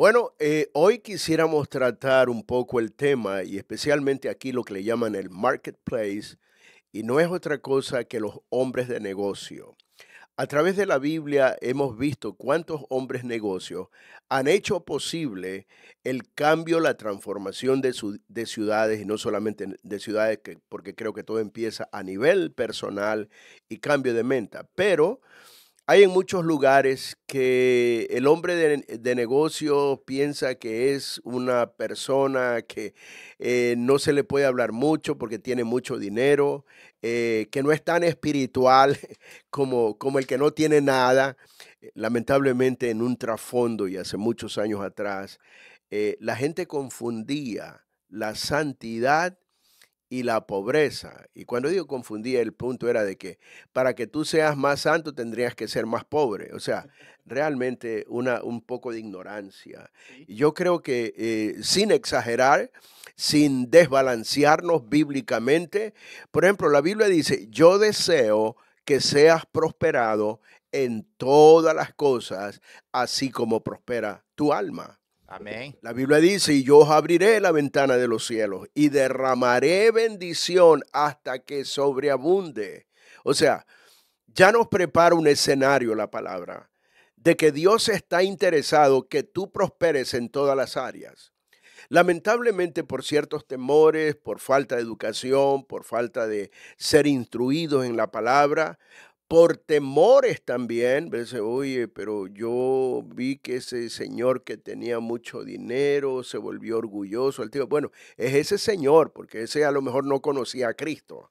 Bueno, hoy quisiéramos tratar un poco el tema y especialmente aquí lo que le llaman el marketplace y no es otra cosa que los hombres de negocio. A través de la Biblia hemos visto cuántos hombres negocios han hecho posible el cambio, la transformación de ciudades y no solamente de ciudades, porque creo que todo empieza a nivel personal y cambio de menta, pero hay en muchos lugares que el hombre de negocio piensa que es una persona que no se le puede hablar mucho porque tiene mucho dinero, que no es tan espiritual como el que no tiene nada. Lamentablemente en un trasfondo y hace muchos años atrás, la gente confundía la santidad y la pobreza. Y cuando digo confundía, el punto era de que para que tú seas más santo tendrías que ser más pobre. O sea, realmente un poco de ignorancia. Sí, Y yo creo que sin exagerar, sin desbalancearnos bíblicamente, por ejemplo, la Biblia dice, yo deseo que seas prosperado en todas las cosas, así como prospera tu alma. amén. La Biblia dice, y yo os abriré la ventana de los cielos y derramaré bendición hasta que sobreabunde. O sea, ya nos prepara un escenario la palabra de que Dios está interesado que tú prosperes en todas las áreas. Lamentablemente por ciertos temores, por falta de educación, por falta de ser instruidos en la palabra, por temores también, dice, oye, pero yo vi que ese señor que tenía mucho dinero se volvió orgulloso. El tío, bueno, es ese señor, porque ese a lo mejor no conocía a Cristo.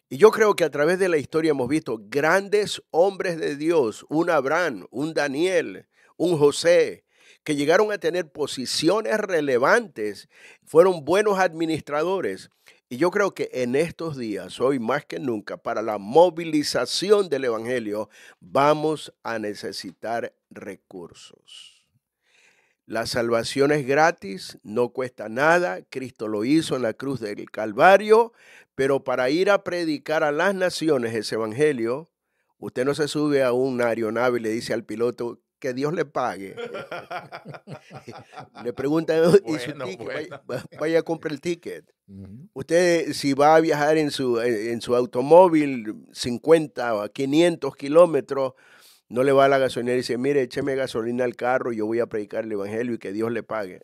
Y yo creo que a través de la historia hemos visto grandes hombres de Dios, un Abraham, un Daniel, un José, que llegaron a tener posiciones relevantes, fueron buenos administradores. Y yo creo que en estos días, hoy más que nunca, para la movilización del Evangelio, vamos a necesitar recursos. La salvación es gratis, no cuesta nada, Cristo lo hizo en la cruz del Calvario, pero para ir a predicar a las naciones ese evangelio, usted no se sube a una aeronave y le dice al piloto que Dios le pague. Le preguntan, ¿y su Bueno, ticket? Vaya, bueno. vaya a comprar el ticket. Ujú. Usted, si va a viajar en su automóvil 50 o 500 kilómetros, no le va a la gasolinera y dice, mire, écheme gasolina al carro, yo voy a predicar el evangelio y que Dios le pague.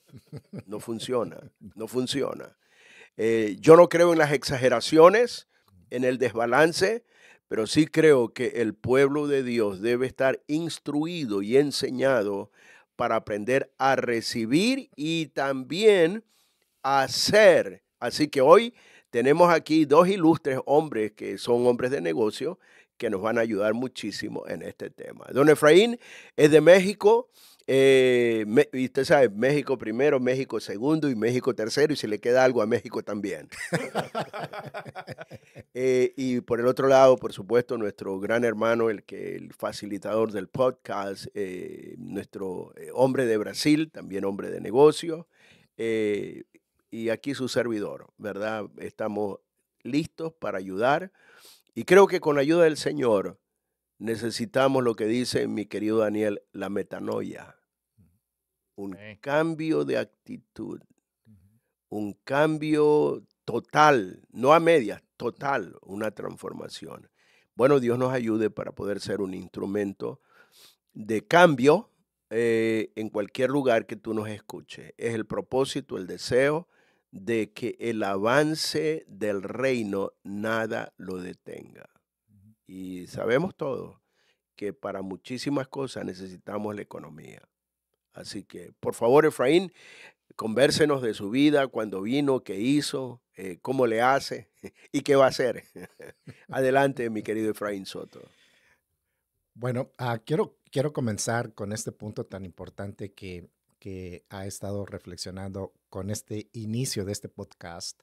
No funciona, no funciona. Yo no creo en las exageraciones, en el desbalance, pero sí creo que el pueblo de Dios debe estar instruido y enseñado para aprender a recibir y también a hacer. Así que hoy tenemos aquí dos ilustres hombres que son hombres de negocio que nos van a ayudar muchísimo en este tema. Don Efraín es de México. Y usted sabe, México primero, México segundo y México tercero, y si le queda algo a México también. Y por el otro lado, por supuesto, nuestro gran hermano, el facilitador del podcast, nuestro hombre de Brasil, también hombre de negocio, eh, y aquí su servidor, ¿verdad? Estamos listos para ayudar y creo que con la ayuda del Señor necesitamos lo que dice mi querido Daniel, la metanoia, un Amén. cambio de actitud, un cambio total, no a medias, total, una transformación. Bueno, Dios nos ayude para poder ser un instrumento de cambio en cualquier lugar que tú nos escuches. Es el propósito, el deseo de que el avance del reino nada lo detenga. Y sabemos todos que para muchísimas cosas necesitamos la economía. Así que, por favor, Efraín, convérsenos de su vida, cuando vino, qué hizo, cómo le hace y qué va a hacer. Adelante, mi querido Efraín Soto. Bueno, quiero comenzar con este punto tan importante que ha estado reflexionando con este inicio de este podcast,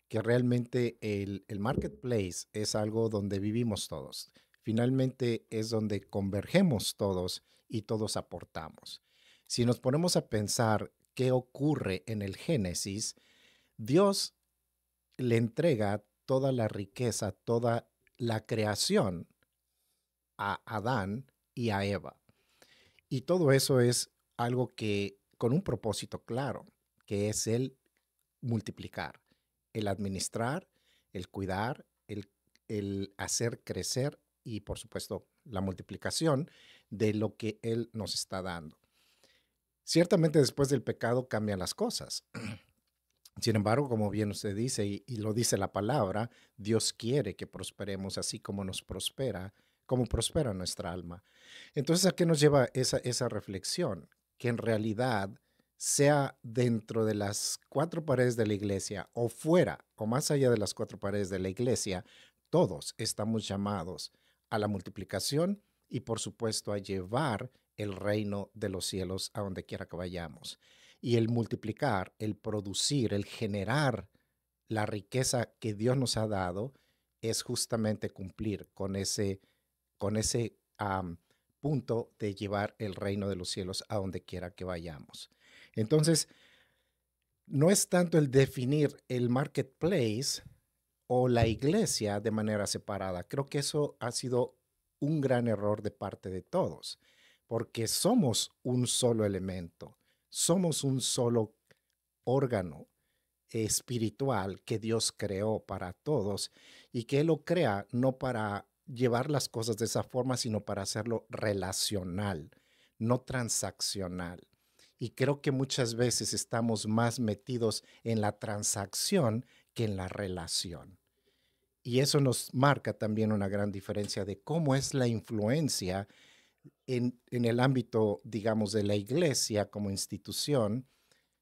que realmente el marketplace es algo donde vivimos todos. Finalmente es donde convergemos todos y todos aportamos. Si nos ponemos a pensar qué ocurre en el Génesis, Dios le entrega toda la riqueza, toda la creación a Adán y a Eva. Y todo eso es algo que con un propósito claro, que es el multiplicar, el administrar, el cuidar, el hacer crecer y, por supuesto, la multiplicación de lo que Él nos está dando. Ciertamente después del pecado cambian las cosas. Sin embargo, como bien usted dice, y lo dice la palabra, Dios quiere que prosperemos así como nos prospera, como prospera nuestra alma. Entonces, ¿a qué nos lleva esa reflexión? Que en realidad, sea dentro de las cuatro paredes de la iglesia o fuera o más allá de las cuatro paredes de la iglesia, todos estamos llamados a la multiplicación y, por supuesto, a llevar el reino de los cielos a donde quiera que vayamos. Y el multiplicar, el producir, el generar la riqueza que Dios nos ha dado es justamente cumplir con ese punto de llevar el reino de los cielos a donde quiera que vayamos. Entonces, no es tanto el definir el marketplace o la iglesia de manera separada. Creo que eso ha sido un gran error de parte de todos, porque somos un solo elemento, somos un solo órgano espiritual que Dios creó para todos y que Él lo crea no para llevar las cosas de esa forma, sino para hacerlo relacional, no transaccional. Y creo que muchas veces estamos más metidos en la transacción que en la relación. Y eso nos marca también una gran diferencia de cómo es la influencia en el ámbito, digamos, de la iglesia como institución,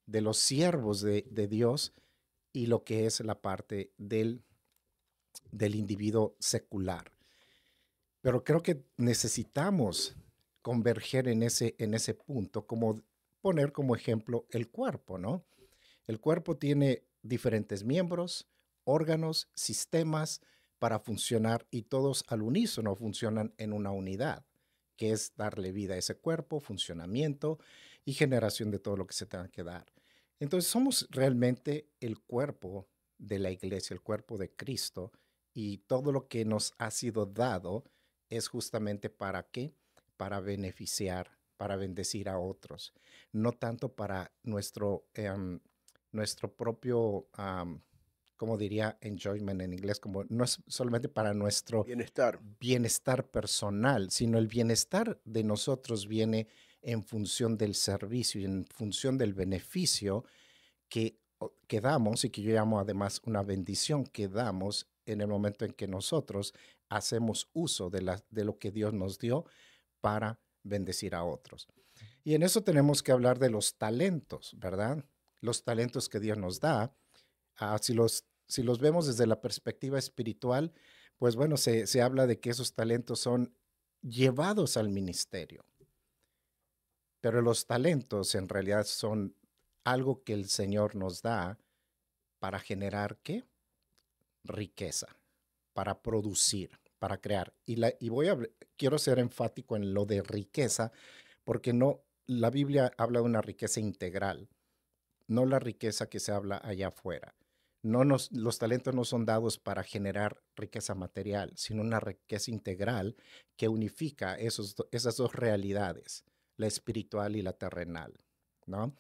de los siervos de Dios y lo que es la parte del individuo secular. Pero creo que necesitamos converger en ese punto, como poner como ejemplo el cuerpo, ¿no? El cuerpo tiene diferentes miembros, órganos, sistemas para funcionar y todos al unísono funcionan en una unidad, que es darle vida a ese cuerpo, funcionamiento y generación de todo lo que se tenga que dar. Entonces somos realmente el cuerpo de la iglesia, el cuerpo de Cristo, y todo lo que nos ha sido dado es justamente para qué, para beneficiar, para bendecir a otros, no tanto para nuestro propio, como diría, enjoyment en inglés, como no es solamente para nuestro Bienestar. bienestar personal, sino el bienestar de nosotros viene en función del servicio y en función del beneficio que damos y que yo llamo además una bendición que damos en el momento en que nosotros hacemos uso de lo que Dios nos dio para bendecir a otros. Y en eso tenemos que hablar de los talentos, ¿verdad? Los talentos que Dios nos da. Si los vemos desde la perspectiva espiritual, pues bueno, se habla de que esos talentos son llevados al ministerio. Pero los talentos en realidad son algo que el Señor nos da para generar ¿qué? Riqueza, para producir, para crear. Quiero ser enfático en lo de riqueza, porque no, la Biblia habla de una riqueza integral, no la riqueza que se habla allá afuera. Los talentos no son dados para generar riqueza material, sino una riqueza integral que unifica esas dos realidades, la espiritual y la terrenal, ¿no?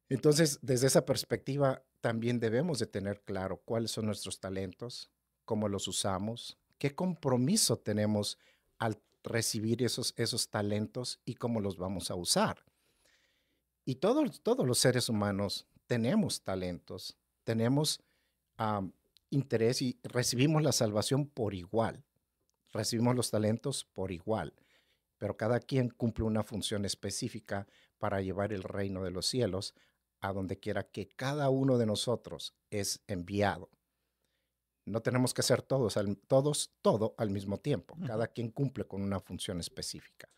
Entonces, desde esa perspectiva, también debemos de tener claro cuáles son nuestros talentos, cómo los usamos, qué compromiso tenemos al recibir esos talentos y cómo los vamos a usar. Y todos los seres humanos tenemos talentos, tenemos interés y recibimos la salvación por igual, recibimos los talentos por igual, pero cada quien cumple una función específica para llevar el reino de los cielos a donde quiera que cada uno de nosotros es enviado. No tenemos que hacer todo al mismo tiempo. Cada quien cumple con una función específica.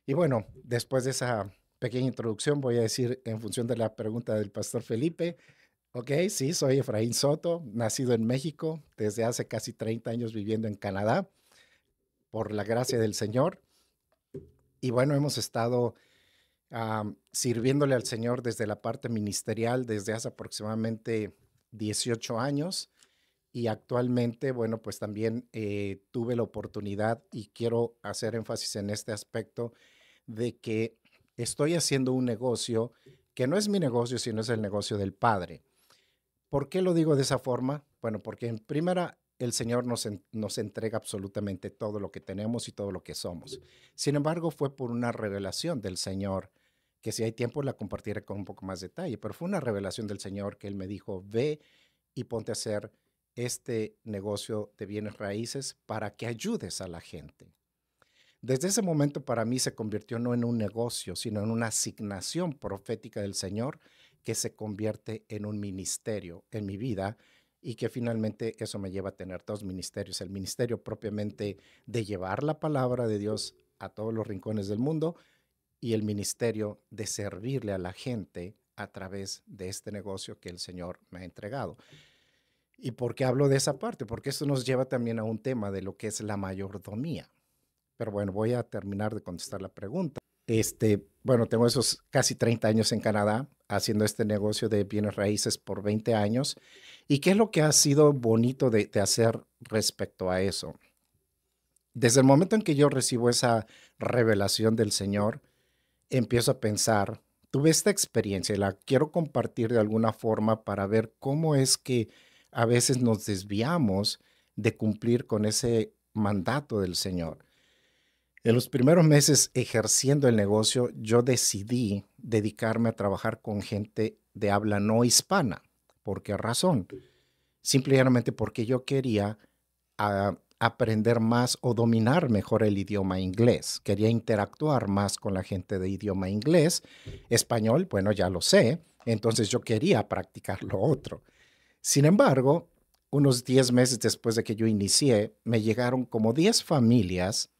Y bueno, después de esa pequeña introducción, voy a decir en función de la pregunta del pastor Felipe, ok, sí, soy Efraín Soto, nacido en México, desde hace casi 30 años viviendo en Canadá, por la gracia del Señor. Y bueno, hemos estado sirviéndole al Señor desde la parte ministerial desde hace aproximadamente 18 años. Y actualmente, bueno, pues también tuve la oportunidad y quiero hacer énfasis en este aspecto de que estoy haciendo un negocio que no es mi negocio, sino es el negocio del Padre. ¿Por qué lo digo de esa forma? Bueno, porque en primera, el Señor nos entrega absolutamente todo lo que tenemos y todo lo que somos. Sin embargo, fue por una revelación del Señor, que si hay tiempo la compartiré con un poco más detalle, pero fue una revelación del Señor que Él me dijo, ve y ponte a hacer este negocio de bienes raíces para que ayudes a la gente. Desde ese momento para mí se convirtió no en un negocio, sino en una asignación profética del Señor que se convierte en un ministerio en mi vida y que finalmente eso me lleva a tener dos ministerios. El ministerio propiamente de llevar la palabra de Dios a todos los rincones del mundo y el ministerio de servirle a la gente a través de este negocio que el Señor me ha entregado. ¿Y por qué hablo de esa parte? Porque esto nos lleva también a un tema de lo que es la mayordomía. Pero bueno, voy a terminar de contestar la pregunta. Bueno, tengo esos casi 30 años en Canadá haciendo este negocio de bienes raíces por 20 años. ¿Y qué es lo que ha sido bonito de hacer respecto a eso? Desde el momento en que yo recibo esa revelación del Señor, empiezo a pensar, tuve esta experiencia y la quiero compartir de alguna forma para ver cómo es que a veces nos desviamos de cumplir con ese mandato del Señor. En los primeros meses ejerciendo el negocio, yo decidí dedicarme a trabajar con gente de habla no hispana. ¿Por qué razón? Simplemente porque yo quería aprender más o dominar mejor el idioma inglés. Quería interactuar más con la gente de idioma inglés. Español, bueno, ya lo sé. Entonces yo quería practicar lo otro. Sin embargo, unos 10 meses después de que yo inicié, me llegaron como 10 familias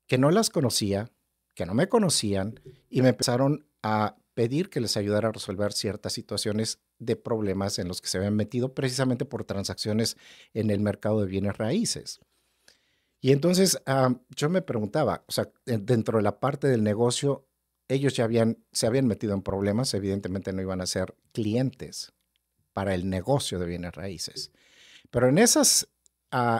que no las conocía, que no me conocían, y me empezaron a pedir que les ayudara a resolver ciertas situaciones de problemas en los que se habían metido precisamente por transacciones en el mercado de bienes raíces. Y entonces yo me preguntaba, o sea, dentro de la parte del negocio, ellos ya se habían metido en problemas, evidentemente no iban a ser clientes para el negocio de bienes raíces. Pero en esas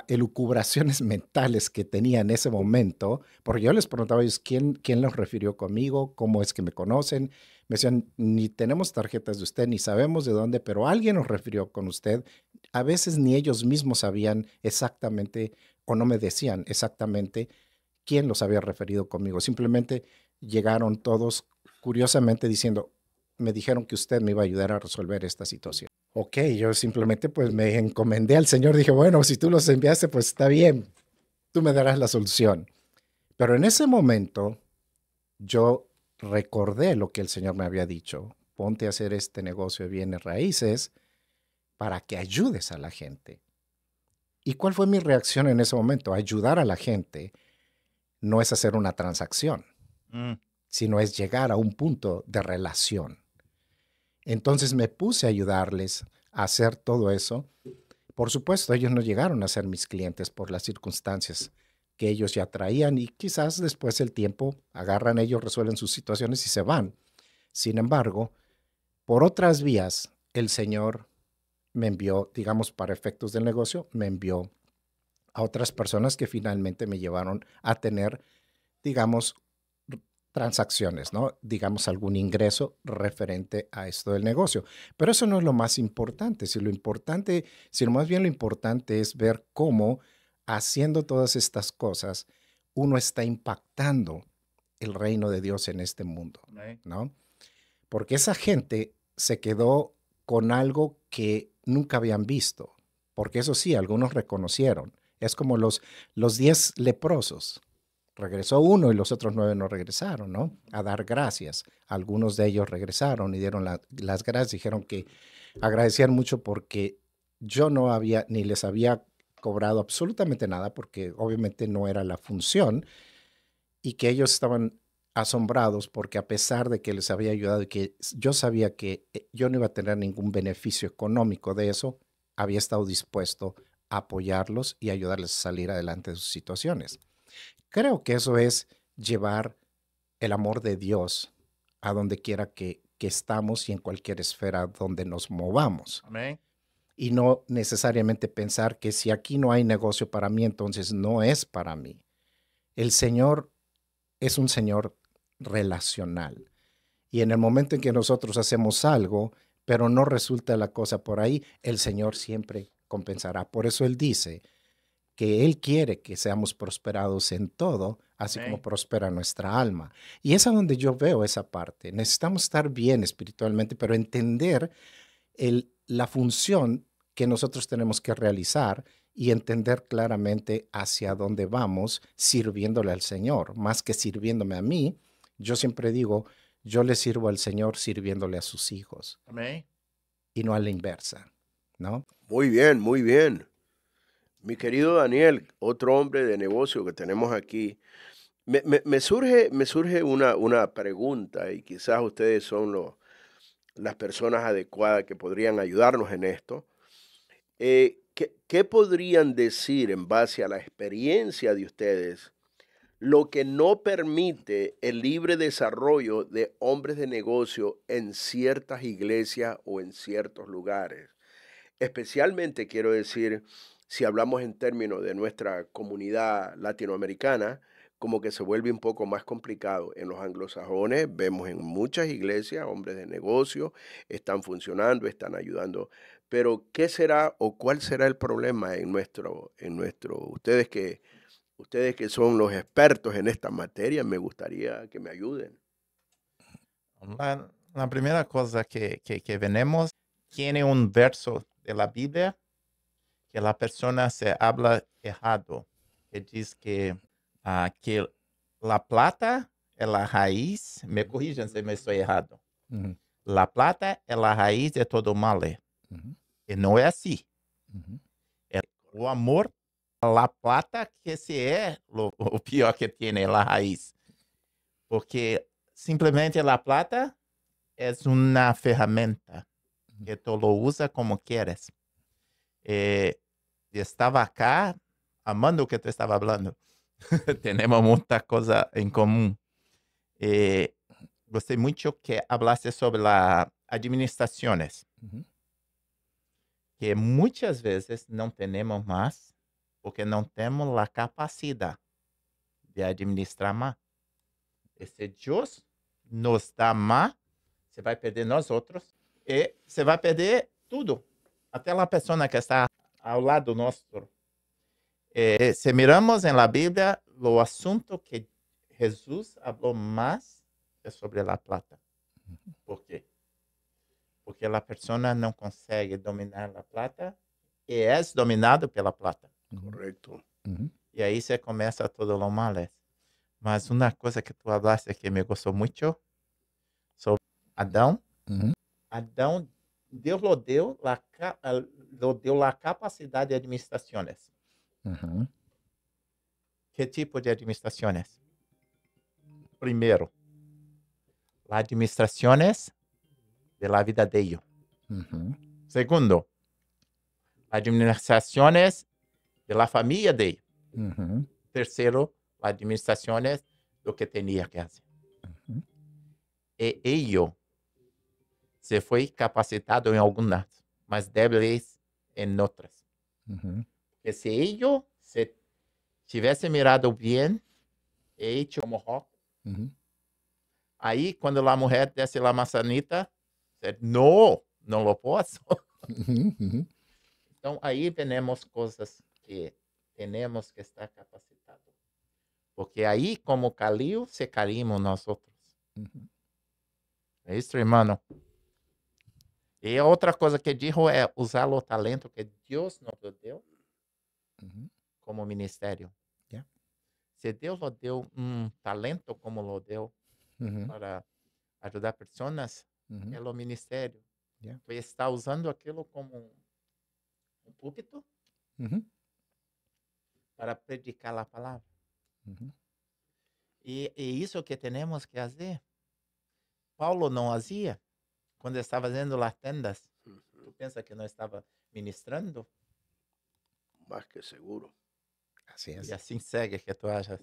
elucubraciones mentales que tenía en ese momento, porque yo les preguntaba a ellos quién los refirió conmigo, cómo es que me conocen. Me decían, ni tenemos tarjetas de usted, ni sabemos de dónde, pero alguien nos refirió con usted. A veces ni ellos mismos sabían exactamente o no me decían exactamente quién los había referido conmigo. Simplemente llegaron todos curiosamente diciendo, me dijeron que usted me iba a ayudar a resolver esta situación. Ok, yo simplemente pues me encomendé al Señor, dije, bueno, si tú los enviaste, pues está bien, tú me darás la solución. Pero en ese momento yo recordé lo que el Señor me había dicho, ponte a hacer este negocio de bienes raíces para que ayudes a la gente. ¿Y cuál fue mi reacción en ese momento? Ayudar a la gente no es hacer una transacción, sino es llegar a un punto de relación. Entonces me puse a ayudarles a hacer todo eso. Por supuesto, ellos no llegaron a ser mis clientes por las circunstancias que ellos ya traían y quizás después del tiempo agarran ellos, resuelven sus situaciones y se van. Sin embargo, por otras vías, el Señor me envió, digamos, para efectos del negocio, me envió a otras personas que finalmente me llevaron a tener, digamos, transacciones, ¿no? Digamos, algún ingreso referente a esto del negocio. Pero eso no es lo más importante, sino más bien lo importante es ver cómo haciendo todas estas cosas uno está impactando el reino de Dios en este mundo, ¿no? Porque esa gente se quedó con algo que nunca habían visto, porque eso sí, algunos reconocieron. Es como los 10 leprosos. Regresó uno y los otros 9 no regresaron, ¿no? A dar gracias. Algunos de ellos regresaron y dieron las gracias, dijeron que agradecían mucho porque yo no había ni les había cobrado absolutamente nada porque obviamente no era la función y que ellos estaban asombrados porque a pesar de que les había ayudado y que yo sabía que yo no iba a tener ningún beneficio económico de eso, había estado dispuesto a apoyarlos y ayudarles a salir adelante de sus situaciones. Creo que eso es llevar el amor de Dios a donde quiera que estamos y en cualquier esfera donde nos movamos. Amén. Y no necesariamente pensar que si aquí no hay negocio para mí, entonces no es para mí. El Señor es un Señor relacional. Y en el momento en que nosotros hacemos algo, pero no resulta la cosa por ahí, el Señor siempre compensará. Por eso Él dice que Él quiere que seamos prosperados en todo, así como Amén. prospera nuestra alma. Y es a donde yo veo esa parte. Necesitamos estar bien espiritualmente, pero entender la función que nosotros tenemos que realizar y entender claramente hacia dónde vamos sirviéndole al Señor, más que sirviéndome a mí. Yo siempre digo, yo le sirvo al Señor sirviéndole a sus hijos Amém. y no a la inversa, ¿no? Muy bien, muy bien. Mi querido Daniel, otro hombre de negocio que tenemos aquí, me surge una pregunta y quizás ustedes son las personas adecuadas que podrían ayudarnos en esto. ¿Qué podrían decir en base a la experiencia de ustedes lo que no permite el libre desarrollo de hombres de negocio en ciertas iglesias o en ciertos lugares? Especialmente quiero decir, si hablamos en términos de nuestra comunidad latinoamericana, como que se vuelve un poco más complicado. En los anglosajones vemos en muchas iglesias hombres de negocio, están funcionando, están ayudando. Pero ¿qué será o cuál será el problema ustedes que son los expertos en esta materia, me gustaría que me ayuden? La primera cosa que vemos tiene un verso de la Biblia que la persona se habla errado, que dice que la plata es la raíz, me corrijan si me estoy errado, Ujú, la plata es la raíz de todo mal, ujú, y no es así. ujú, O amor a la plata que se es o pior que tiene la raíz, porque simplemente la plata es una ferramenta que tú lo usas como quieres. Estaba acá amando o que tu estaba hablando. Tenemos muita coisa em comum. Gostei muito que hablaste sobre las administraciones, ujú, que muitas vezes não temos mais, porque não temos a capacidade de administrar mais. E se Deus nos dá mais, você vai perder nós outros e você vai perder tudo. Até a pessoa que está ao lado nosso. Se miramos en la Biblia, lo asunto que Jesús habló más es sobre la plata. ¿Por qué? Porque la persona no consegue dominar la plata y es dominado pela plata. ujú, Correcto. ujú, Y ahí se comienza todo lo mal. Mas una cosa que tú hablaste que me gustó mucho sobre Adán. ujú, Adán, Dios lo dio la capacidad de administraciones. ujú, ¿Qué tipo de administraciones? Primero, las administraciones de la vida de ellos. ujú, Segundo, las administraciones de la familia de ellos. ujú, Tercero, las administraciones de lo que tenía que hacer. ujú, Y ellos se fue capacitado en algunas, mas débiles en otras. ujú, Que si ellos se hubiesen mirado bien, hecho como rock, ujú, ahí cuando la mujer desse la manzanita, no, no lo puedo. ujú, ujú. Então, aí vemos coisas que temos que estar capacitados. Porque aí, como Calil, se caímos nós outros. Ujú, É isso, irmão. E a outra coisa que dijo é usar o talento que Deus nos deu ujú, como ministério. Yeah. Se Deus nos deu talento como lo deu ujú, para ajudar pessoas, ujú, é o ministério. Yeah. Tu está usando aquilo como púlpito ujú, para predicar a palavra. ujú, E isso que temos que fazer. Paulo não fazia quando estava fazendo as tendas. Tu pensa que não estava ministrando? Más que seguro. Así E es. assim segue que tu achas.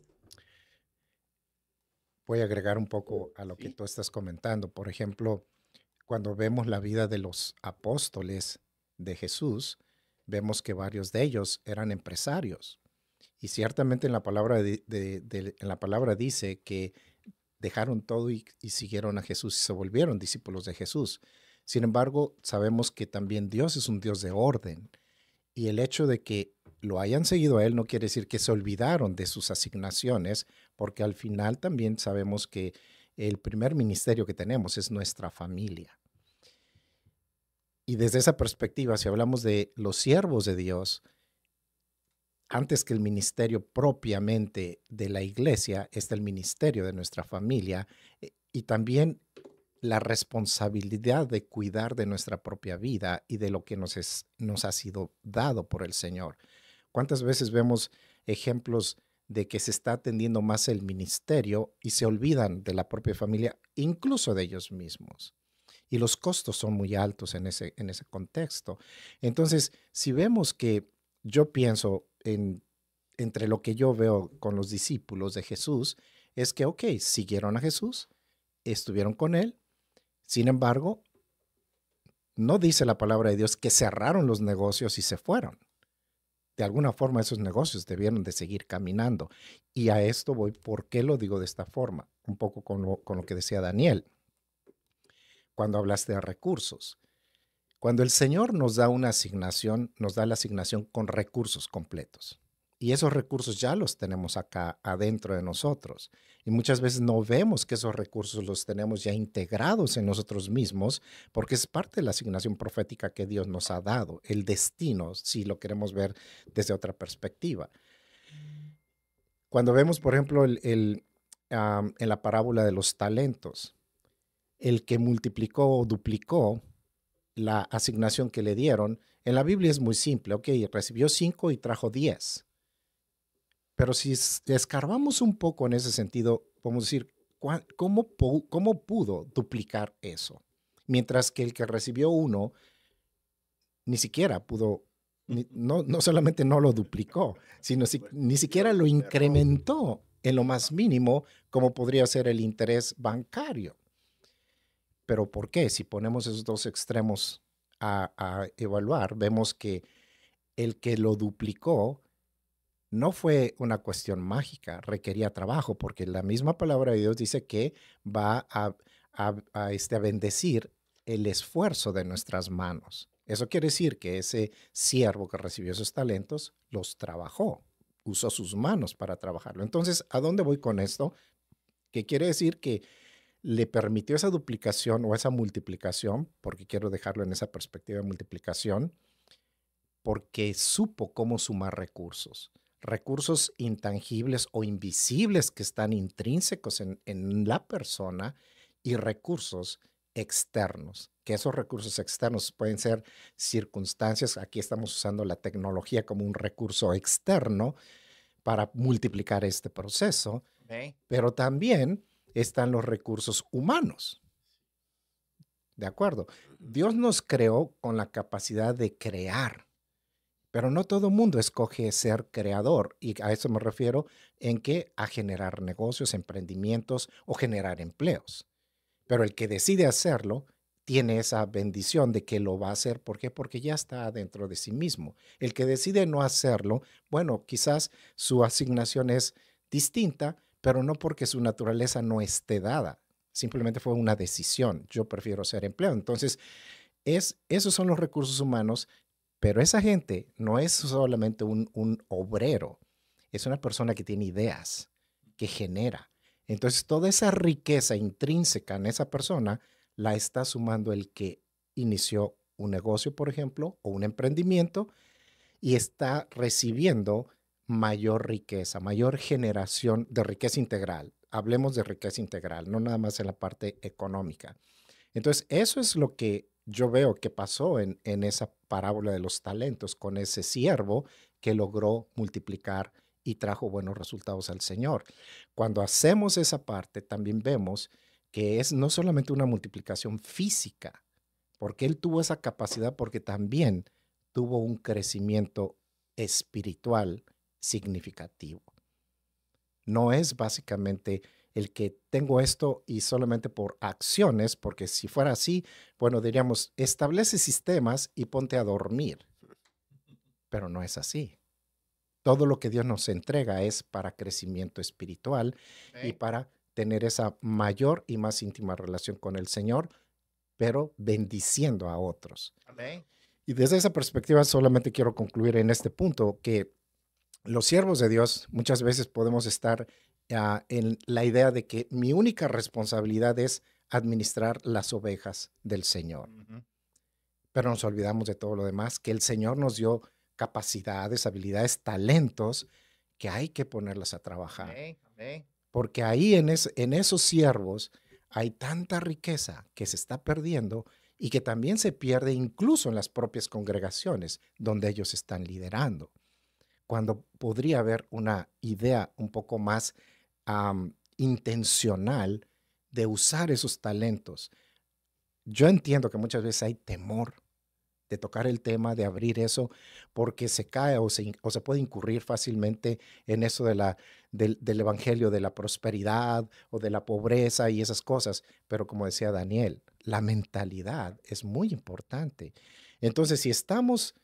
Voy a agregar un poco a lo que Sí. tú estás comentando. Por ejemplo, cuando vemos la vida de los apóstoles de Jesús, vemos que varios de ellos eran empresarios. Y ciertamente en la palabra, en la palabra dice que dejaron todo y siguieron a Jesús y se volvieron discípulos de Jesús. Sin embargo, sabemos que también Dios es un Dios de orden. Y el hecho de que lo hayan seguido a Él no quiere decir que se olvidaron de sus asignaciones, porque al final también sabemos que el primer ministerio que tenemos es nuestra familia. Y desde esa perspectiva, si hablamos de los siervos de Dios, antes que el ministerio propiamente de la iglesia, está el ministerio de nuestra familia y también la responsabilidad de cuidar de nuestra propia vida y de lo que nos ha sido dado por el Señor. ¿Cuántas veces vemos ejemplos de que se está atendiendo más el ministerio y se olvidan de la propia familia, incluso de ellos mismos? Y los costos son muy altos en ese contexto. Entonces, si vemos que yo pienso entre lo que yo veo con los discípulos de Jesús, es que, ok, siguieron a Jesús, estuvieron con Él. Sin embargo, no dice la palabra de Dios que cerraron los negocios y se fueron. De alguna forma esos negocios debieron de seguir caminando. Y a esto voy, ¿por qué lo digo de esta forma? Un poco con lo que decía Daniel, cuando hablaste de recursos. Cuando el Señor nos da una asignación, nos da la asignación con recursos completos. Y esos recursos ya los tenemos acá adentro de nosotros. Y muchas veces no vemos que esos recursos los tenemos ya integrados en nosotros mismos, porque es parte de la asignación profética que Dios nos ha dado, el destino, si lo queremos ver desde otra perspectiva. Cuando vemos, por ejemplo, en la parábola de los talentos, el que multiplicó o duplicó la asignación que le dieron, en la Biblia es muy simple, ok, recibió 5 y trajo 10. Pero si escarbamos un poco en ese sentido, podemos decir, ¿cómo pudo duplicar eso? Mientras que el que recibió 1 ni siquiera pudo, no solamente no lo duplicó, sino ni siquiera lo incrementó en lo más mínimo, como podría ser el interés bancario. ¿Pero por qué? Si ponemos esos dos extremos a evaluar, vemos que el que lo duplicó no fue una cuestión mágica, requería trabajo, porque la misma palabra de Dios dice que va a bendecir el esfuerzo de nuestras manos. Eso quiere decir que ese siervo que recibió esos talentos los trabajó, usó sus manos para trabajarlo. Entonces, ¿a dónde voy con esto? Que quiere decir que le permitió esa duplicación o esa multiplicación, porque quiero dejarlo en esa perspectiva de multiplicación, porque supo cómo sumar recursos intangibles o invisibles que están intrínsecos en la persona y recursos externos, que esos recursos externos pueden ser circunstancias. Aquí estamos usando la tecnología como un recurso externo para multiplicar este proceso, pero también están los recursos humanos. ¿De acuerdo? Dios nos creó con la capacidad de crear, pero no todo mundo escoge ser creador, y a eso me refiero en que a generar negocios, emprendimientos o generar empleos. Pero el que decide hacerlo tiene esa bendición de que lo va a hacer. ¿Por qué? Porque ya está dentro de sí mismo. El que decide no hacerlo, bueno, quizás su asignación es distinta, pero no porque su naturaleza no esté dada. Simplemente fue una decisión. Yo prefiero ser empleado. Entonces, esos son los recursos humanos. Pero esa gente no es solamente un obrero, es una persona que tiene ideas, que genera. Entonces, toda esa riqueza intrínseca en esa persona la está sumando el que inició un negocio, por ejemplo, o un emprendimiento, y está recibiendo mayor riqueza, mayor generación de riqueza integral. Hablemos de riqueza integral, no nada más en la parte económica. Entonces, eso es lo que yo veo que pasó en esa parábola de los talentos con ese siervo que logró multiplicar y trajo buenos resultados al Señor. Cuando hacemos esa parte, también vemos que es no solamente una multiplicación física, porque él tuvo esa capacidad, porque también tuvo un crecimiento espiritual significativo. No es básicamente el que tengo esto y solamente por acciones, porque si fuera así, bueno, diríamos, establece sistemas y ponte a dormir. Pero no es así. Todo lo que Dios nos entrega es para crecimiento espiritual y para tener esa mayor y más íntima relación con el Señor, pero bendiciendo a otros. Amém. Y desde esa perspectiva solamente quiero concluir en este punto que los siervos de Dios muchas veces podemos estar en la idea de que mi única responsabilidad es administrar las ovejas del Señor. Uhum. Pero nos olvidamos de todo lo demás, que el Señor nos dio capacidades, habilidades, talentos que hay que ponerlas a trabajar. Amém. Amém. Porque ahí en esos siervos hay tanta riqueza que se está perdiendo y que también se pierde incluso en las propias congregaciones donde ellos están liderando. Cuando podría haber una idea un poco más intencional de usar esos talentos. Yo entiendo que muchas veces hay temor de tocar el tema, de abrir eso, porque se cae o se puede incurrir fácilmente en eso del evangelio de la prosperidad o de la pobreza y esas cosas. Pero como decía Daniel, la mentalidad es muy importante. Entonces, si estamos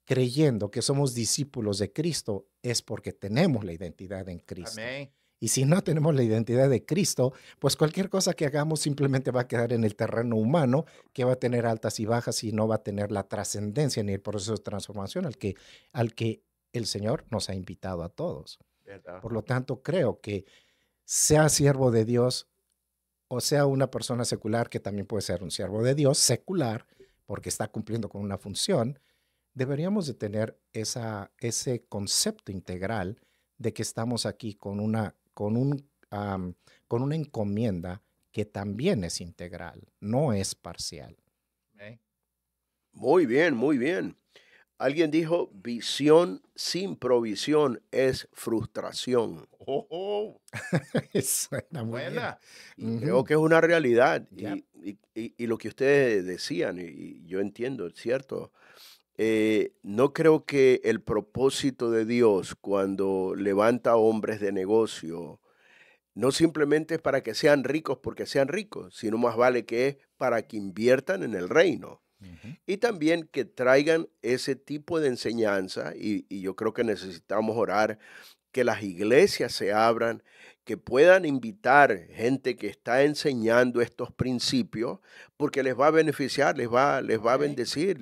creyendo que somos discípulos de Cristo, es porque tenemos la identidad en Cristo. Amém. Y si no tenemos la identidad de Cristo, pues cualquier cosa que hagamos simplemente va a quedar en el terreno humano, que va a tener altas y bajas y no va a tener la trascendencia ni el proceso de transformación al que el Señor nos ha invitado a todos. Verdade. Por lo tanto, creo que sea siervo de Dios o sea una persona secular, que también puede ser un siervo de Dios secular, porque está cumpliendo con una función, deberíamos de tener ese concepto integral de que estamos aquí con una encomienda que también es integral, no es parcial. Amém. Muy bien, muy bien. Alguien dijo, visión sin provisión es frustración. Oh, oh. Suena muy bien. Buena. Y Ujú. creo que es una realidad. Ya. Y lo que ustedes decían, y yo entiendo, es cierto. No creo que el propósito de Dios cuando levanta hombres de negocio no simplemente es para que sean ricos porque sean ricos, sino más vale que es para que inviertan en el reino. Ujú. Y también que traigan ese tipo de enseñanza, y yo creo que necesitamos orar que las iglesias se abran, que puedan invitar gente que está enseñando estos principios, porque les va a beneficiar, les va a Amén. bendecir,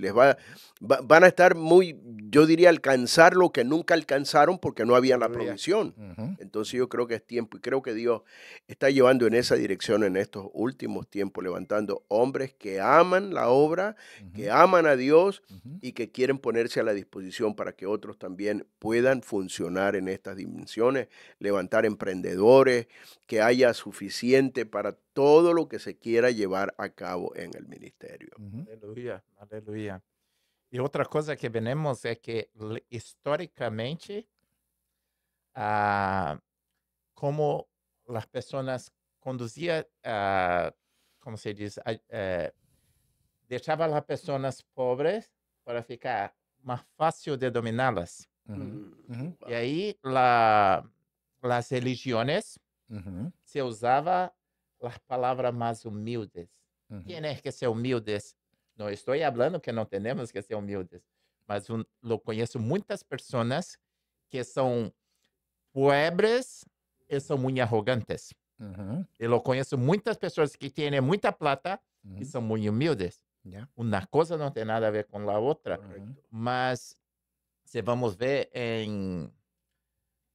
van a estar muy, yo diría, alcanzar lo que nunca alcanzaron porque no había la Aleluya. provisión. Ujú. Entonces yo creo que es tiempo y creo que Dios está llevando en esa dirección en estos últimos tiempos, levantando hombres que aman la obra, que Ujú. aman a Dios Ujú. y que quieren ponerse a la disposición para que otros también puedan funcionar en estas dimensiones, levantar emprendedores, que haya suficiente para todo lo que se quiera llevar a cabo en el ministerio. Ujú. Aleluia, aleluia. E outra coisa que vemos é que, historicamente, como as pessoas conduziam, como se diz, deixavam as pessoas pobres para ficar mais fácil de dominá-las. Ujú. Ujú. E aí, as religiões Ujú. se usava as palavras mais humildes. Ujú. Quem é que ser humildes? Não estou falando que não temos que ser humildes, mas eu conheço muitas pessoas que são pobres e são muito arrogantes. Ujú. Eu conheço muitas pessoas que têm muita plata e Ujú. são muito humildes. Ya. Uma coisa não tem nada a ver com a outra, Ujú. mas se vamos ver em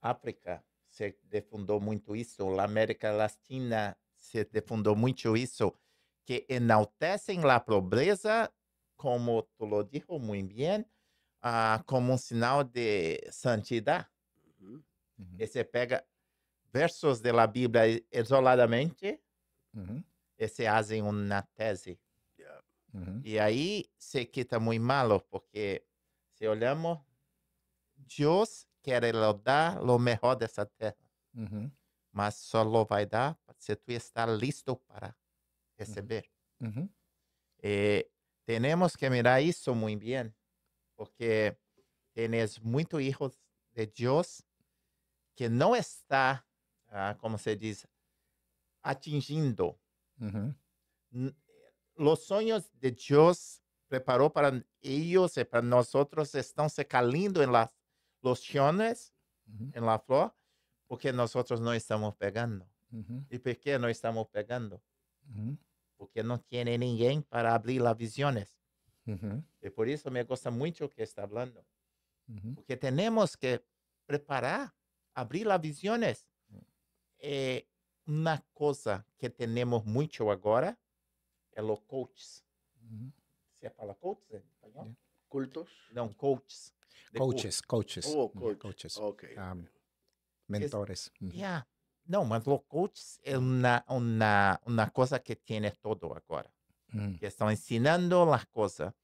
África, se defundou muito isso, na América Latina se defundou muito isso, que enaltecem a pobreza, como tu lo dijo muito bem, como um sinal de santidade. Ujú. Ujú. E se pega versos da Bíblia isoladamente Ujú. e se fazem uma tese. Ya. Ujú. E aí se quita muito malo, porque se olhamos, Deus quer dar o melhor dessa terra, Ujú. mas só lo vai dar se tu está listo para receber. Ujú. Temos que mirar isso muito bem, porque tens muitos hijos de Deus que não está, como se diz, atingindo Ujú. os sonhos de Deus preparou para eles e para nós outros estão se caindo em los chões, Ujú. em la flor, porque nós outros não estamos pegando. Ujú, ¿Y por qué no estamos pegando? ujú, Porque no tiene ninguém para abrir las visiones. ujú, Y por eso me gusta mucho que está hablando. ujú, Porque tenemos que preparar, abrir las visiones. Eh, una cosa que tenemos mucho ahora es los coaches. ujú. ¿Se fala coaches en español? Yeah. ¿Cultos? No, coaches. De curso. Coaches, Oh, yeah, coach. coaches, Ok. um, Es, mentores. Ujú, yeah. No, mas los coaches es una cosa que tiene todo ahora. ujú, Que están ensinando las cosas.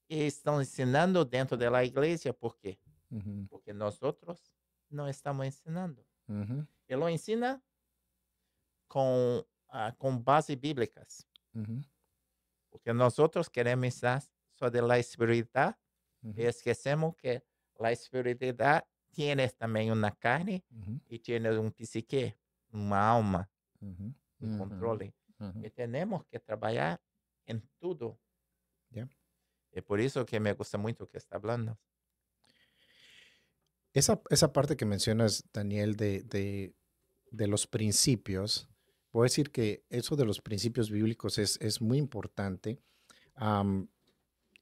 Y están ensinando dentro de la iglesia. ¿Por qué? ujú, Porque nosotros no estamos ensinando. ujú, Él lo ensina con bases bíblicas. ujú, Porque nosotros queremos estar sobre la espiritualidad y ujú, esquecemos que la espiritualidad tiene también una carne ujú, y tiene un psique, una alma, ujú, un ujú, control. ujú. Y tenemos que trabajar en todo. Yeah. Y por eso que me gusta mucho que está hablando. Esa parte que mencionas, Daniel, de los principios, voy a decir que eso de los principios bíblicos es muy importante. am,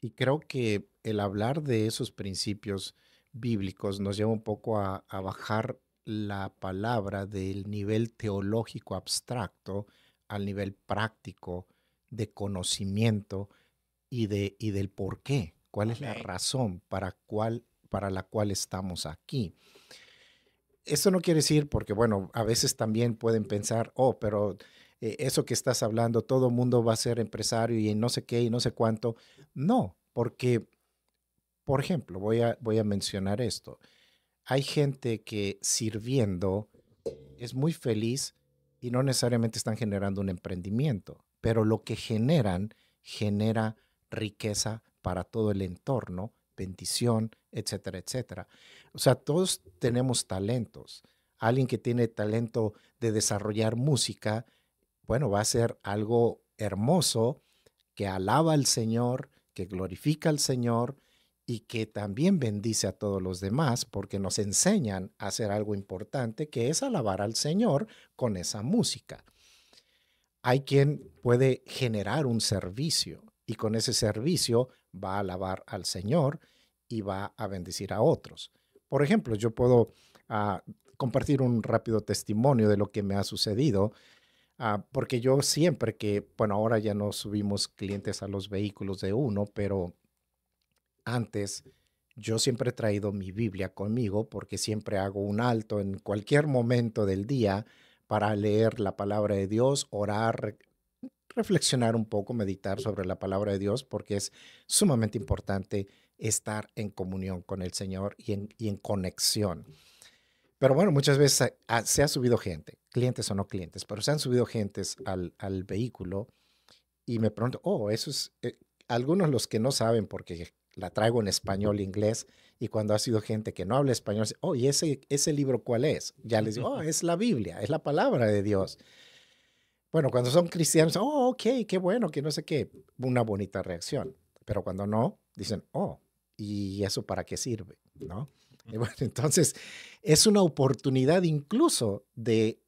y creo que el hablar de esos principios bíblicos nos lleva un poco a bajar la palabra del nivel teológico abstracto al nivel práctico de conocimiento y del por qué, cuál es la Amén. razón para la cual estamos aquí. Esto no quiere decir porque, bueno, a veces también pueden pensar, oh, pero eso que estás hablando, todo el mundo va a ser empresario y no sé qué y no sé cuánto. No, porque, por ejemplo, voy a mencionar esto. Hay gente que sirviendo es muy feliz y no necesariamente están generando un emprendimiento, pero lo que generan genera riqueza para todo el entorno, bendición, etcétera, etcétera. O sea, todos tenemos talentos. Alguien que tiene talento de desarrollar música, bueno, va a ser algo hermoso que alaba al Señor, que glorifica al Señor y que también bendice a todos los demás porque nos enseñan a hacer algo importante que es alabar al Señor con esa música. Hay quien puede generar un servicio y con ese servicio va a alabar al Señor y va a bendecir a otros. Por ejemplo, yo puedo compartir un rápido testimonio de lo que me ha sucedido. Porque yo siempre que, bueno, ahora ya no subimos clientes a los vehículos de uno, pero antes yo siempre he traído mi Biblia conmigo porque siempre hago un alto en cualquier momento del día para leer la palabra de Dios, orar, reflexionar un poco, meditar sobre la palabra de Dios, porque es sumamente importante estar en comunión con el Señor y en conexión. Pero bueno, muchas veces se ha subido gente, clientes o no clientes, pero se han subido gentes al vehículo y me pregunto, oh, eso es, algunos los que no saben porque la traigo en español e inglés y cuando ha sido gente que no habla español, oh, ¿y ese libro cuál es? Ya les digo, oh, es la Biblia, es la palabra de Dios. Bueno, cuando son cristianos, oh, ok, qué bueno, que no sé qué, una bonita reacción. Pero cuando no, dicen, oh, ¿y eso para qué sirve? ¿No? Y bueno, entonces es una oportunidad incluso de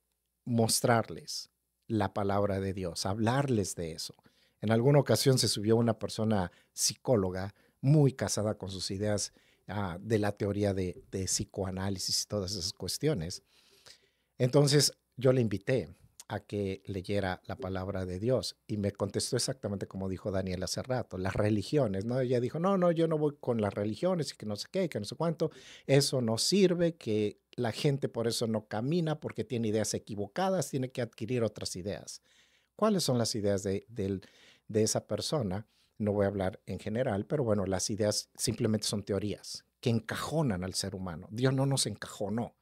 mostrarles la palabra de Dios, hablarles de eso. En alguna ocasión se subió una persona psicóloga muy casada con sus ideas de la teoría de psicoanálisis y todas esas cuestiones. Entonces yo le invité a que leyera la palabra de Dios y me contestó exactamente como dijo Daniel hace rato, las religiones, ¿no? Ella dijo, no, no, yo no voy con las religiones y que no sé qué, que no sé cuánto, eso no sirve, que la gente por eso no camina porque tiene ideas equivocadas, tiene que adquirir otras ideas. ¿Cuáles son las ideas de esa persona? No voy a hablar en general, pero bueno, las ideas simplemente son teorías que encajonan al ser humano. Dios no nos encajonó.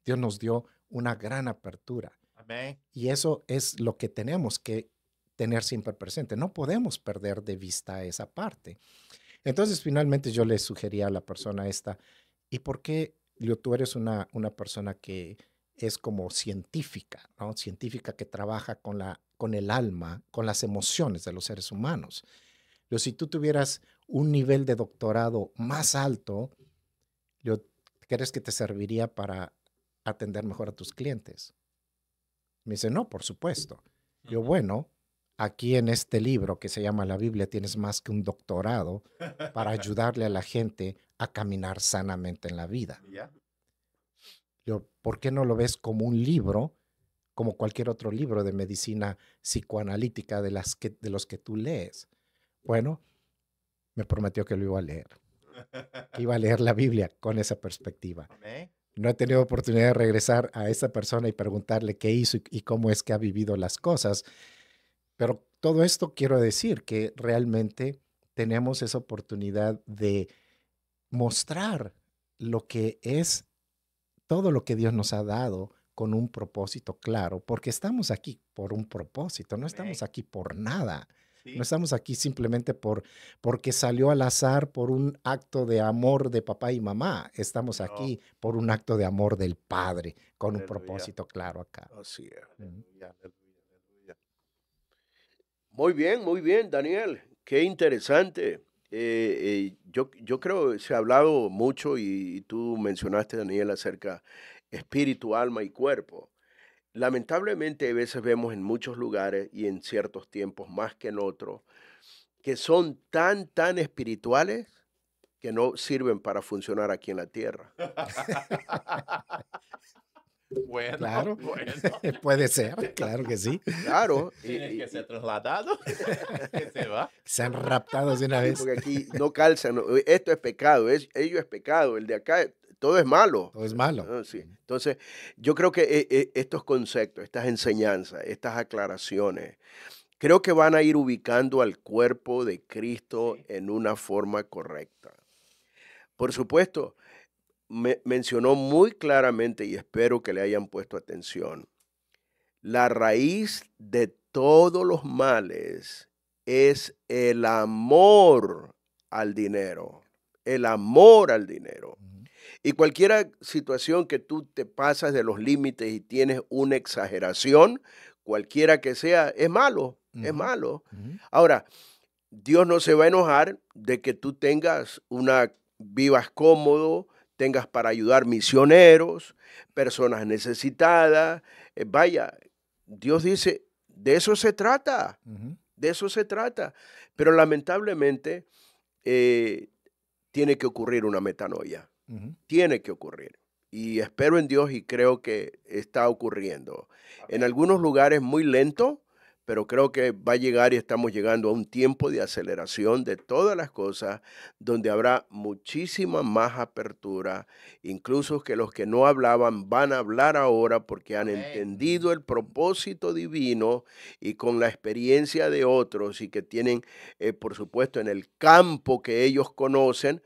Dios nos dio una gran apertura. Amén. Y eso es lo que tenemos que tener siempre presente. No podemos perder de vista esa parte. Entonces, finalmente yo le sugerí a la persona esta, ¿y por qué tú eres una persona que es como científica, ¿no? Científica que trabaja con el alma, con las emociones de los seres humanos? Si tú tuvieras un nivel de doctorado más alto, yo, ¿crees que te serviría para atender mejor a tus clientes? Me dice, no, por supuesto. Yo, bueno, aquí en este libro que se llama la Biblia tienes más que un doctorado para ayudarle a la gente a caminar sanamente en la vida. Ya. Yo, ¿por qué no lo ves como un libro, como cualquier otro libro de medicina psicoanalítica de los que tú lees? Bueno, me prometió que lo iba a leer, que iba a leer la Biblia con esa perspectiva. Amén. No he tenido oportunidad de regresar a esa persona y preguntarle qué hizo y cómo es que ha vivido las cosas, pero todo esto quiero decir que realmente tenemos esa oportunidad de mostrar lo que es todo lo que Dios nos ha dado con un propósito claro, porque estamos aquí por un propósito, no estamos Amén. aquí por nada. No Sí. estamos aquí simplemente porque salió al azar por un acto de amor de papá y mamá. Estamos No. aquí por un acto de amor del Padre, con un Aleluya. propósito claro acá. Así es. Ujú. Aleluya, aleluya, aleluya. Muy bien, Daniel. Qué interesante. Yo creo, se ha hablado mucho y tú mencionaste, Daniel, acerca espíritu, alma y cuerpo. Lamentablemente, a veces vemos en muchos lugares y en ciertos tiempos más que en otros, que son tan espirituales que no sirven para funcionar aquí en la tierra. Bueno, Claro, bueno. puede ser, claro que sí. Claro, Tienes que ser trasladado. Que se va. Sean raptados de una sí, vez. porque aquí no calzan. Esto es pecado, ello es pecado, el de acá, todo es malo. Todo es malo. Ah, sí. Entonces, yo creo que estos conceptos, estas enseñanzas, estas aclaraciones, creo que van a ir ubicando al cuerpo de Cristo Sí. en una forma correcta. Por supuesto, mencionó muy claramente, y espero que le hayan puesto atención, la raíz de todos los males es el amor al dinero, el amor al dinero. Ujú, Y cualquier situación que tú te pasas de los límites y tienes una exageración, cualquiera que sea, es malo, es ujú, malo. ujú. Ahora, Dios no se va a enojar de que tú vivas cómodo, tengas para ayudar misioneros, personas necesitadas. Vaya, Dios dice, de eso se trata, Ujú, de eso se trata. Pero lamentablemente eh, tiene que ocurrir una metanoia, ujú. tiene que ocurrir. Y espero en Dios y creo que está ocurriendo. En Amén. algunos lugares muy lento, pero creo que va a llegar y estamos llegando a un tiempo de aceleración de todas las cosas, donde habrá muchísima más apertura, incluso que los que no hablaban van a hablar ahora porque han Amén. entendido el propósito divino y con la experiencia de otros y que tienen, por supuesto, en el campo que ellos conocen,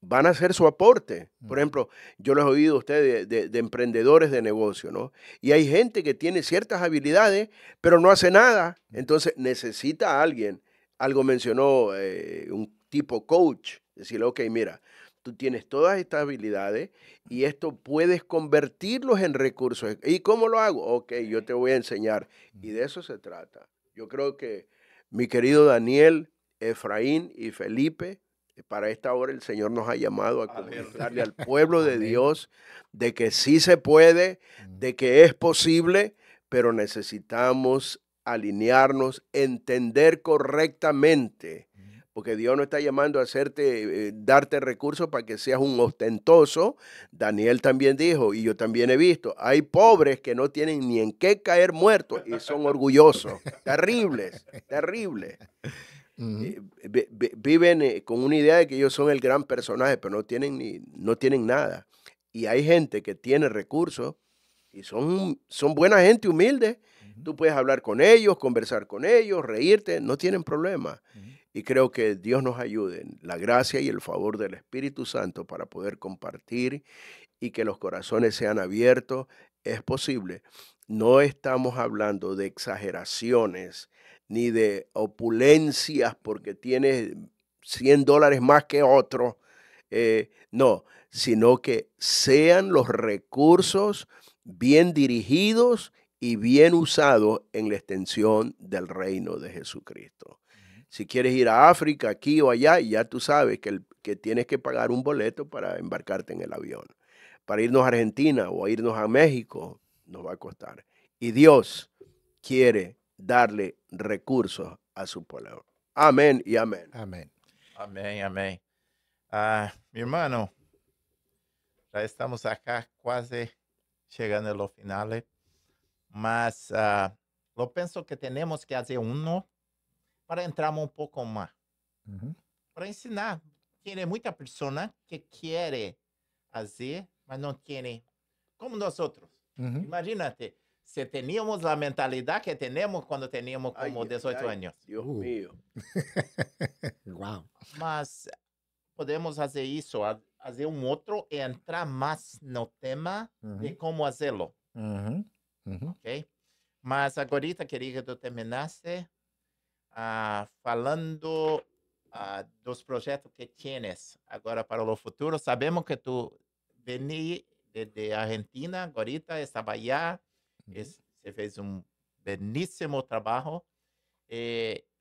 van a hacer su aporte. Por Ujú. ejemplo, yo les he oído a ustedes de emprendedores de negocio, ¿no? Y hay gente que tiene ciertas habilidades, pero no hace nada. Entonces necesita a alguien. Algo mencionó un tipo coach. Decirle, ok, mira, tú tienes todas estas habilidades y esto puedes convertirlos en recursos. ¿Y cómo lo hago? Ok, yo te voy a enseñar. Y de eso se trata. Yo creo que mi querido Daniel, Efraín y Felipe, para esta hora el Señor nos ha llamado a comunicarle al pueblo de Amén. Dios de que sí se puede, Ujú, de que es posible, pero necesitamos alinearnos, entender correctamente, ujú. porque Dios no está llamando a darte recursos para que seas un ostentoso. Daniel también dijo, y yo también he visto, hay pobres que no tienen ni en qué caer muertos y son orgullosos, terribles, terribles. Ujú, Viven con una idea de que ellos son el gran personaje, pero no tienen nada. Y hay gente que tiene recursos y son buena gente humilde. ujú, Tú puedes hablar con ellos, conversar con ellos, reírte, no tienen problema. ujú. Y creo que Dios nos ayude en la gracia y el favor del Espíritu Santo para poder compartir y que los corazones sean abiertos. Es posible. No estamos hablando de exageraciones ni de opulencias porque tienes $100 más que otro. No, sino que sean los recursos bien dirigidos y bien usados en la extensión del reino de Jesucristo. Si quieres ir a África, aquí o allá, ya tú sabes que tienes que pagar un boleto para embarcarte en el avión. Para irnos a Argentina o a irnos a México, nos va a costar. y Dios quiere darle recursos a su pueblo. Amén y amén. Amén. Amém, amém. Mi hermano, já estamos acá quase chegando ao final, mas eu penso que temos que fazer para entrar um pouco mais, Ujú, para ensinar. Tem muita pessoa que quer fazer, mas não tem, como nós outros. ujú. Imagínate, se teníamos a mentalidade que temos quando teníamos Ay, como ay, 18 ay, anos. Dios Uh. mío. Wow. Mas podemos fazer isso, fazer outro e entrar mais no tema de Ujú, como fazê-lo, ujú, ujú. ok? Mas agora queria que tu terminasse falando dos projetos que tienes agora para o futuro. Sabemos que tu veni de Argentina, agora estava allá, Ujú. você fez belíssimo trabalho.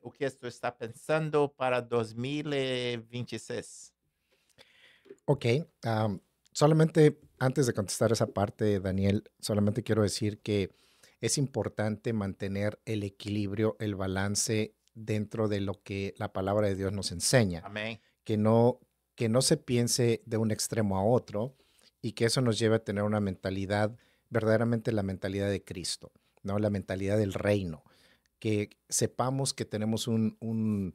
O que tu está pensando para 2026? Ok, solamente antes de contestar esa parte, Daniel, solamente quiero decir que es importante mantener el equilibrio, el balance dentro de lo que la palabra de Dios nos enseña, Amém. que no, que no se piense de un extremo a otro y que eso nos lleve a tener una mentalidad, verdaderamente la mentalidad de Cristo, ¿no? La mentalidad del reino, que sepamos que tenemos un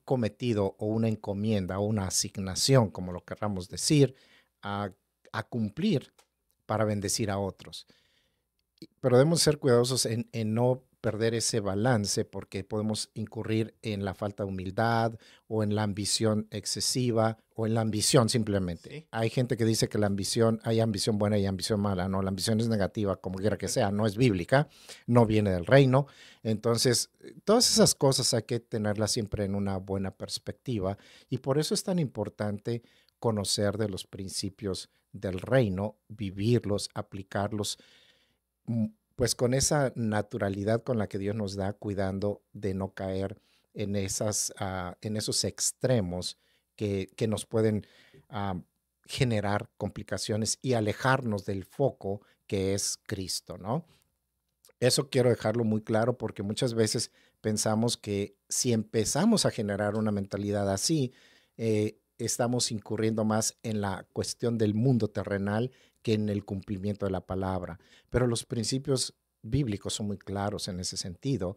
cometido o una encomienda o una asignación, como lo querramos decir, a, a cumplir para bendecir a otros. Pero debemos ser cuidadosos en no perder ese balance porque podemos incurrir en la falta de humildad o en la ambición excesiva o en la ambición simplemente. Sí. Hay gente que dice que la ambición, hay ambición buena y ambición mala. No, la ambición es negativa, como quiera que sea, no es bíblica, no viene del reino. Entonces, todas esas cosas hay que tenerlas siempre en una buena perspectiva y por eso es tan importante conocer de los principios del reino, vivirlos, aplicarlos pues con esa naturalidad con la que Dios nos da, cuidando de no caer en esos extremos que nos pueden generar complicaciones y alejarnos del foco que es Cristo, ¿no? Eso quiero dejarlo muy claro porque muchas veces pensamos que si empezamos a generar una mentalidad así, estamos incurriendo más en la cuestión del mundo terrenal que en el cumplimiento de la palabra. Pero los principios bíblicos son muy claros en ese sentido.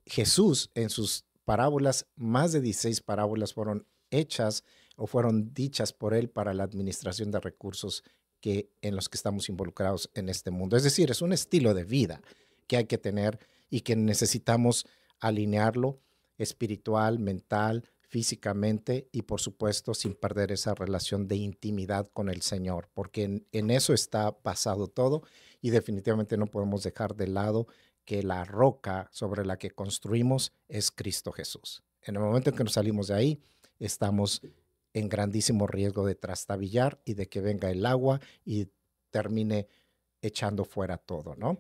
Jesús en sus parábolas, más de 16 parábolas fueron hechas o fueron dichas por él para la administración de recursos en los que estamos involucrados en este mundo. Es decir, es un estilo de vida que hay que tener y que necesitamos alinearlo espiritual, mental, físicamente y por supuesto sin perder esa relación de intimidad con el Señor, porque en eso está basado todo y definitivamente no podemos dejar de lado que la roca sobre la que construimos es Cristo Jesús. En el momento en que nos salimos de ahí, estamos en grandísimo riesgo de trastabillar y de que venga el agua y termine echando fuera todo, ¿no?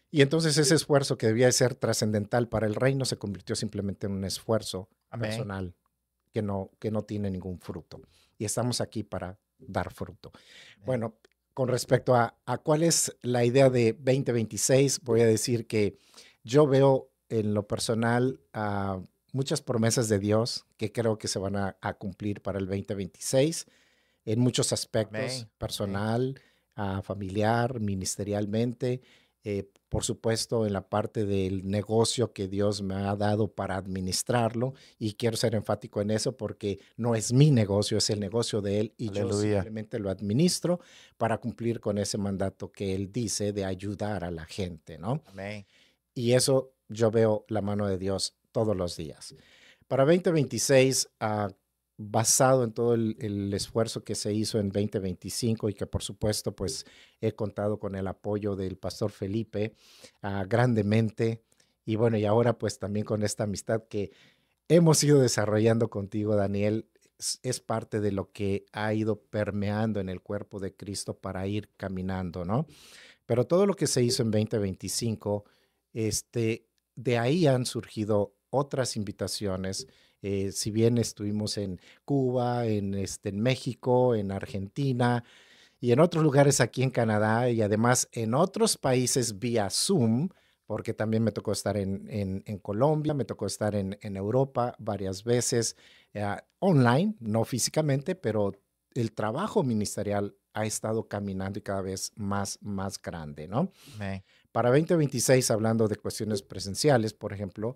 Y entonces ese esfuerzo que debía de ser trascendental para el reino se convirtió simplemente en un esfuerzo Amén. personal que no tiene ningún fruto. Y estamos aquí para dar fruto. Bueno, con respecto a cuál es la idea de 2026, voy a decir que yo veo en lo personal muchas promesas de Dios que creo que se van a cumplir para el 2026 en muchos aspectos, Amén. personal, familiar, ministerialmente, por supuesto en la parte del negocio que Dios me ha dado para administrarlo y quiero ser enfático en eso porque no es mi negocio, es el negocio de Él y yo Aleluya. simplemente lo administro para cumplir con ese mandato que Él dice de ayudar a la gente, ¿no? Amén. Y eso yo veo la mano de Dios todos los días. Para 2026, basado en todo el esfuerzo que se hizo en 2025 y que por supuesto pues he contado con el apoyo del pastor Felipe grandemente y bueno y ahora pues también con esta amistad que hemos ido desarrollando contigo, Daniel, es parte de lo que ha ido permeando en el cuerpo de Cristo para ir caminando, ¿no? Pero todo lo que se hizo en 2025, de ahí han surgido otras invitaciones. Si bien estuvimos en Cuba, en México, en Argentina, y en otros lugares aquí en Canadá y además en otros países vía Zoom, porque también me tocó estar en Colombia, me tocó estar en Europa varias veces online, no físicamente, pero el trabajo ministerial ha estado caminando y cada vez más grande, ¿no? Amém. Para 2026, hablando de cuestiones presenciales, por ejemplo,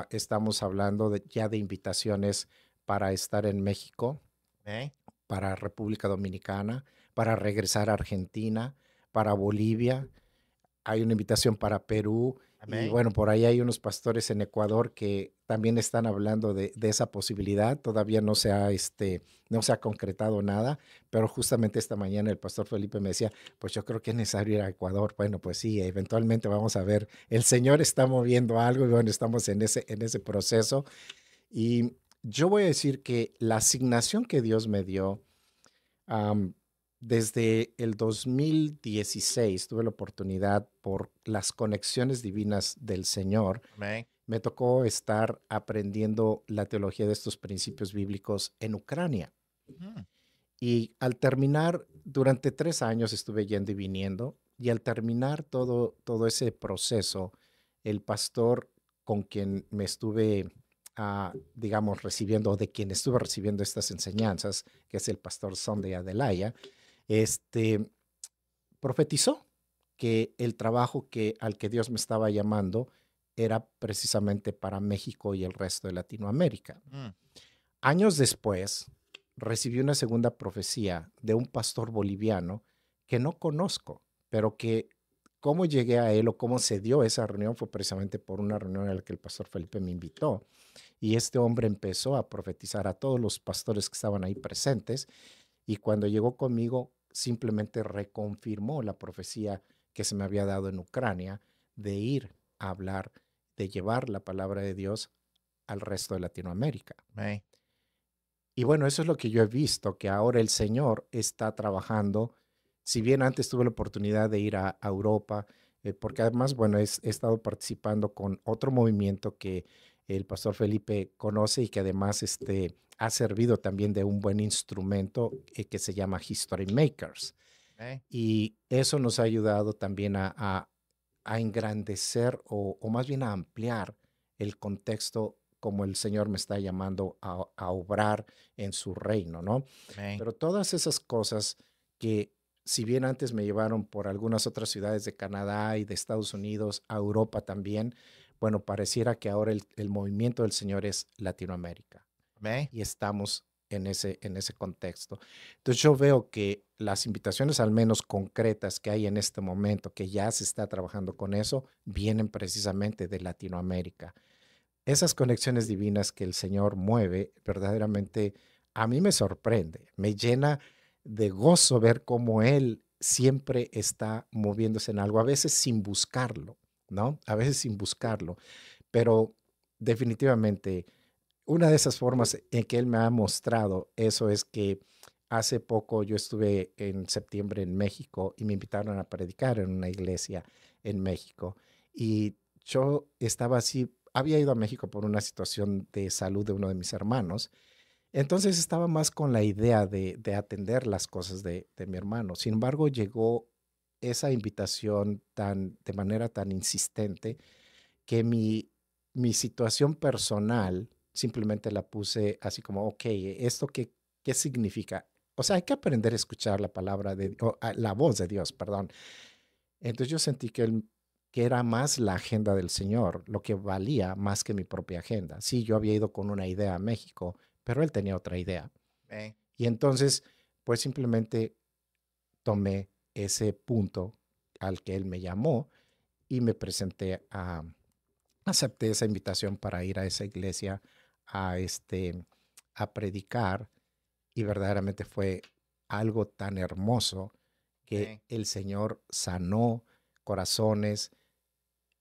estamos hablando ya de invitaciones para estar en México, Amém. para República Dominicana, para regresar a Argentina, para Bolivia. Hay una invitación para Perú y Amém. bueno, por ahí hay unos pastores en Ecuador que también están hablando de esa posibilidad. Todavía no se ha concretado nada, pero justamente esta mañana el pastor Felipe me decía, pues yo creo que es necesario ir a Ecuador. Bueno, pues sí, eventualmente vamos a ver. El Señor está moviendo algo y bueno, estamos en ese proceso. Y yo voy a decir que la asignación que Dios me dio, Am, desde el 2016 tuve la oportunidad por las conexiones divinas del Señor. Amém. Me tocó estar aprendiendo la teología de estos principios bíblicos en Ucrania. Hum. Y al terminar, durante 3 años estuve yendo y viniendo, y al terminar todo ese proceso, el pastor con quien me estuve, digamos, recibiendo, de quien estuve recibiendo estas enseñanzas, que es el pastor Sunday Adelaya, este, profetizó que el trabajo al que Dios me estaba llamando era precisamente para México y el resto de Latinoamérica. Hum. Años después, recibí una segunda profecía de un pastor boliviano que no conozco, pero que cómo llegué a él o cómo se dio esa reunión fue precisamente por una reunión a la que el pastor Felipe me invitó. Y este hombre empezó a profetizar a todos los pastores que estaban ahí presentes y cuando llegó conmigo simplemente reconfirmó la profecía que se me había dado en Ucrania de ir a hablar, de llevar la palabra de Dios al resto de Latinoamérica. Amém. Y bueno, eso es lo que yo he visto, que ahora el Señor está trabajando. Si bien antes tuve la oportunidad de ir a Europa, porque además, bueno, he estado participando con otro movimiento que el pastor Felipe conoce y que además ha servido también de un buen instrumento que se llama History Makers. Amém. Y eso nos ha ayudado también a engrandecer o más bien a ampliar el contexto como el Señor me está llamando a obrar en su reino, ¿no? Amém. Pero todas esas cosas que, si bien antes me llevaron por algunas otras ciudades de Canadá y de Estados Unidos, a Europa también, bueno, pareciera que ahora el movimiento del Señor es Latinoamérica Amém. y estamos en ese contexto. Entonces yo veo que las invitaciones al menos concretas que hay en este momento, que ya se está trabajando con eso, vienen precisamente de Latinoamérica. Esas conexiones divinas que el Señor mueve, verdaderamente a mí me sorprende, me llena de gozo ver cómo Él siempre está moviéndose en algo, a veces sin buscarlo, ¿no? A veces sin buscarlo, pero definitivamente una de esas formas en que Él me ha mostrado eso es que hace poco yo estuve en septiembre en México y me invitaron a predicar en una iglesia en México y yo estaba así, había ido a México por una situación de salud de uno de mis hermanos, entonces estaba más con la idea de atender las cosas de mi hermano. Sin embargo, llegó esa invitación de manera tan insistente que mi situación personal simplemente la puse así como, ok, ¿esto qué significa? O sea, hay que aprender a escuchar la palabra la voz de Dios, perdón. Entonces yo sentí que era más la agenda del Señor, lo que valía más que mi propia agenda. Sí, yo había ido con una idea a México, pero él tenía otra idea. Amém. Y entonces, pues simplemente tomé ese punto al que él me llamó y me presenté acepté esa invitación para ir a esa iglesia a, a predicar y verdaderamente fue algo tan hermoso que Amém. el Señor sanó corazones,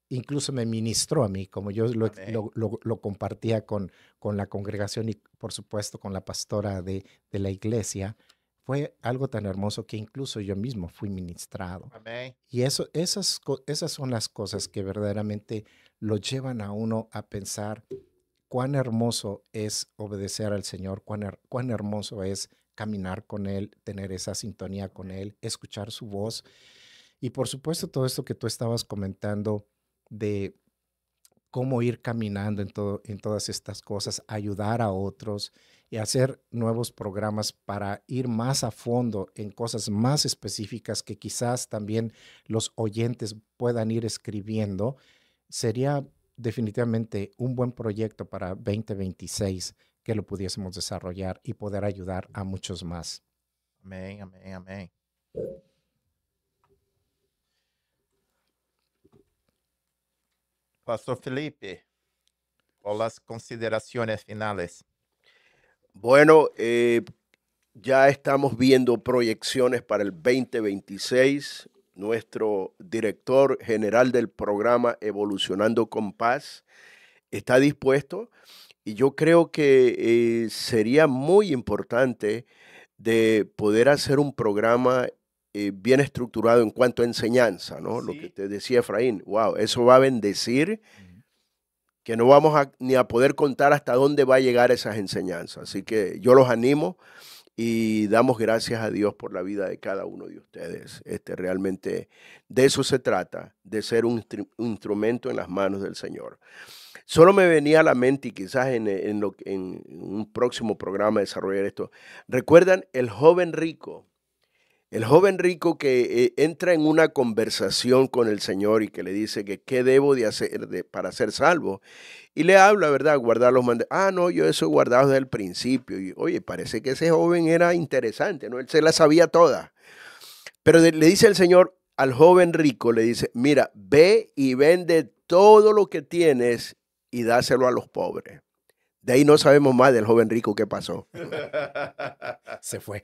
incluso me ministró a mí, como yo Amém. lo compartía con la congregación y por supuesto con la pastora de la iglesia. Fue algo tan hermoso que incluso yo mismo fui ministrado. Amém. Y esas son las cosas que verdaderamente lo llevan a uno a pensar cuán hermoso es obedecer al Señor, cuán hermoso es caminar con Él, tener esa sintonía con Él, escuchar su voz. Y por supuesto, todo esto que tú estabas comentando de cómo ir caminando en todas estas cosas, ayudar a otros y hacer nuevos programas para ir más a fondo en cosas más específicas que quizás también los oyentes puedan ir escribiendo, sería definitivamente un buen proyecto para 2026 que lo pudiésemos desarrollar y poder ayudar a muchos más. Amén, amén, amén. Pastor Felipe, ¿cuáles las consideraciones finales? Bueno, ya estamos viendo proyecciones para el 2026. Nuestro director general del programa Evolucionando con Paz está dispuesto y yo creo que sería muy importante de poder hacer un programa bien estructurado en cuanto a enseñanza, ¿no? Lo que Sí. te decía Efraín, wow, eso va a bendecir que no vamos ni a poder contar hasta dónde va a llegar esas enseñanzas. Así que yo los animo y damos gracias a Dios por la vida de cada uno de ustedes. Realmente de eso se trata, de ser un instrumento en las manos del Señor. Solo me venía a la mente y quizás en un próximo programa desarrollar esto. ¿Recuerdan el joven rico? El joven rico que entra en una conversación con el Señor y que le dice que qué debo de hacer para ser salvo. Y le habla, ¿verdad? Guardar los mandamientos. Ah, no, yo eso he guardado desde el principio. Y oye, parece que ese joven era interesante, ¿no? Él se la sabía toda. Pero le dice el Señor al joven rico, le dice, mira, ve y vende todo lo que tienes y dáselo a los pobres. De ahí no sabemos más del joven rico qué pasó. Se fue.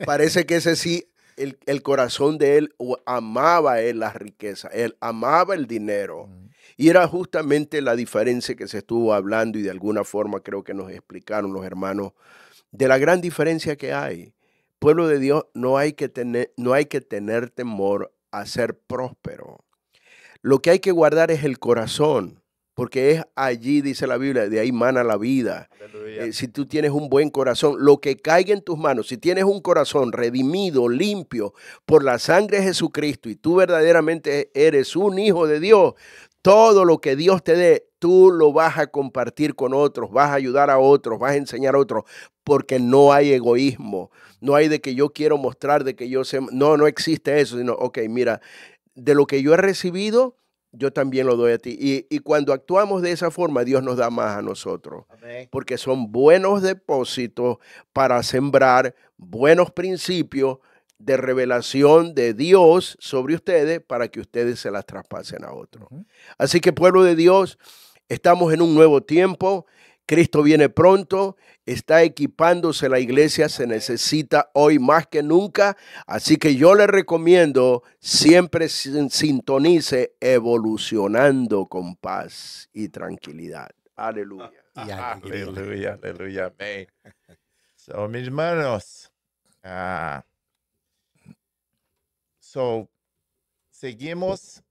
Parece que ese sí, el corazón de él amaba él la riqueza, él amaba el dinero. Y era justamente la diferencia que se estuvo hablando y de alguna forma creo que nos explicaron los hermanos de la gran diferencia que hay. Pueblo de Dios, no hay que tener temor a ser próspero. Lo que hay que guardar es el corazón, porque es allí, dice la Biblia, de ahí mana la vida. Si tú tienes un buen corazón, lo que caiga en tus manos, si tienes un corazón redimido, limpio por la sangre de Jesucristo y tú verdaderamente eres un hijo de Dios, todo lo que Dios te dé, tú lo vas a compartir con otros, vas a ayudar a otros, vas a enseñar a otros, porque no hay egoísmo, no hay de que yo quiero mostrar, de que yo sé, no existe eso, sino, ok, mira, de lo que yo he recibido, yo también lo doy a ti. Y cuando actuamos de esa forma, Dios nos da más a nosotros. Amén. Porque son buenos depósitos para sembrar buenos principios de revelación de Dios sobre ustedes para que ustedes se las traspasen a otros. Así que, pueblo de Dios, estamos en un nuevo tiempo. Cristo viene pronto, está equipándose la iglesia, se necesita hoy más que nunca. Así que yo le recomiendo siempre sintonice Evolucionando con Paz y Tranquilidad. Aleluya. Y alegría. Aleluya, aleluya, amén. So, mis hermanos, seguimos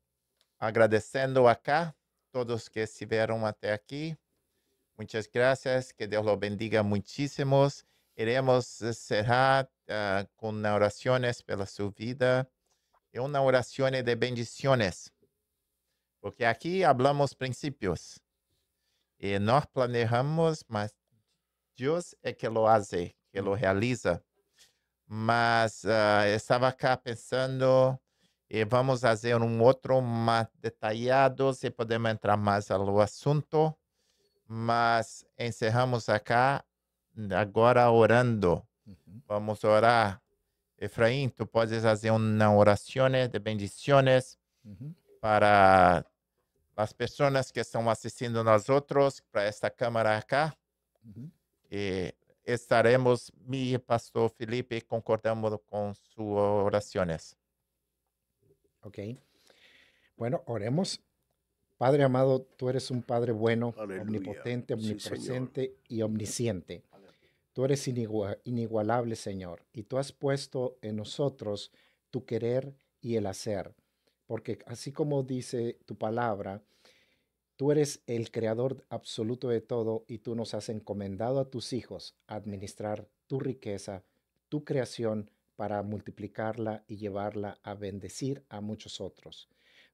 agradeciendo acá todos que estuvieron até aquí. Muchas gracias, que Dios los bendiga muchísimos. Iremos cerrar con oraciones pela su vida y una oración de bendiciones, porque aquí hablamos principios y nos planejamos, mas Dios es que lo hace, que lo realiza. Mas estava acá pensando e vamos fazer um outro mais detalhado, se podemos entrar mais ao assunto, mas encerramos acá agora orando. Vamos orar. Efraim, tu podes fazer uma oração de bendições para as pessoas que estão assistindo nós outros, para esta câmara acá. E estaremos, mi pastor Felipe, concordamos con sus oraciones. Ok. Bueno, oremos. Padre amado, tú eres un Padre bueno, Aleluya. omnipotente, Sí, omnipresente y omnisciente. Tú eres inigualable, Señor, y tú has puesto en nosotros tu querer y el hacer, porque así como dice tu palabra, tú eres el creador absoluto de todo y tú nos has encomendado a tus hijos a administrar tu riqueza, tu creación para multiplicarla y llevarla a bendecir a muchos otros.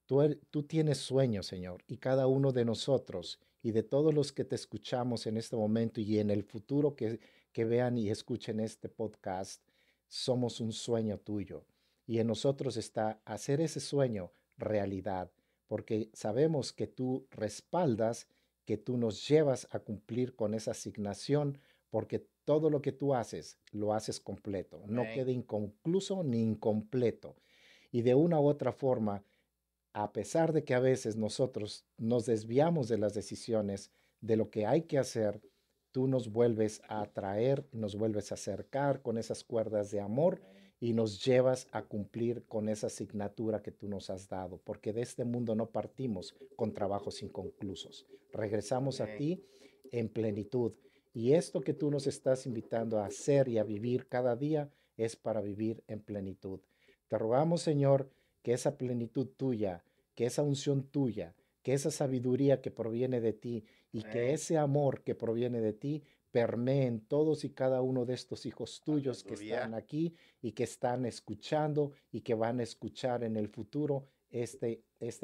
Tú tienes sueños, Señor, y cada uno de nosotros y de todos los que te escuchamos en este momento y en el futuro que vean y escuchen este podcast, somos un sueño tuyo. Y en nosotros está hacer ese sueño realidad, porque sabemos que tú respaldas, que tú nos llevas a cumplir con esa asignación, porque todo lo que tú haces, lo haces completo, no Amén. quede inconcluso ni incompleto. Y de una u otra forma, a pesar de que a veces nosotros nos desviamos de las decisiones, de lo que hay que hacer, tú nos vuelves a atraer, nos vuelves a acercar con esas cuerdas de amor y nos llevas a cumplir con esa asignatura que tú nos has dado, porque de este mundo no partimos con trabajos inconclusos. Regresamos a Amén. ti en plenitud. Y esto que tú nos estás invitando a hacer y a vivir cada día es para vivir en plenitud. Te rogamos, Señor, que esa plenitud tuya, que esa unción tuya, que esa sabiduría que proviene de ti y que Amén. ese amor que proviene de ti permee en todos y cada uno de estos hijos tuyos que Aleluya. están aquí y que están escuchando y que van a escuchar en el futuro este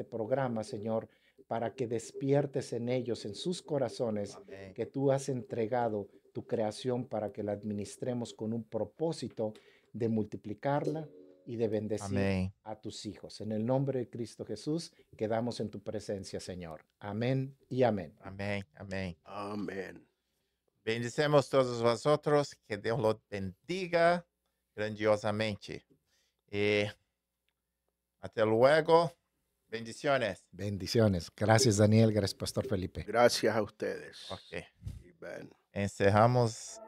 programa, Señor, para que despiertes en ellos, en sus corazones, Amén. que tú has entregado tu creación para que la administremos con un propósito de multiplicarla y de bendecir Amén. a tus hijos. En el nombre de Cristo Jesús, quedamos en tu presencia, Señor. Amén y amén. Amén. Amén. Amén. Bendecemos todos vosotros. Que Dios los bendiga grandiosamente. Hasta luego. Bendiciones. Bendiciones. Gracias, Daniel. Gracias, Pastor Felipe. Gracias a ustedes. Ok. Amén. Encerramos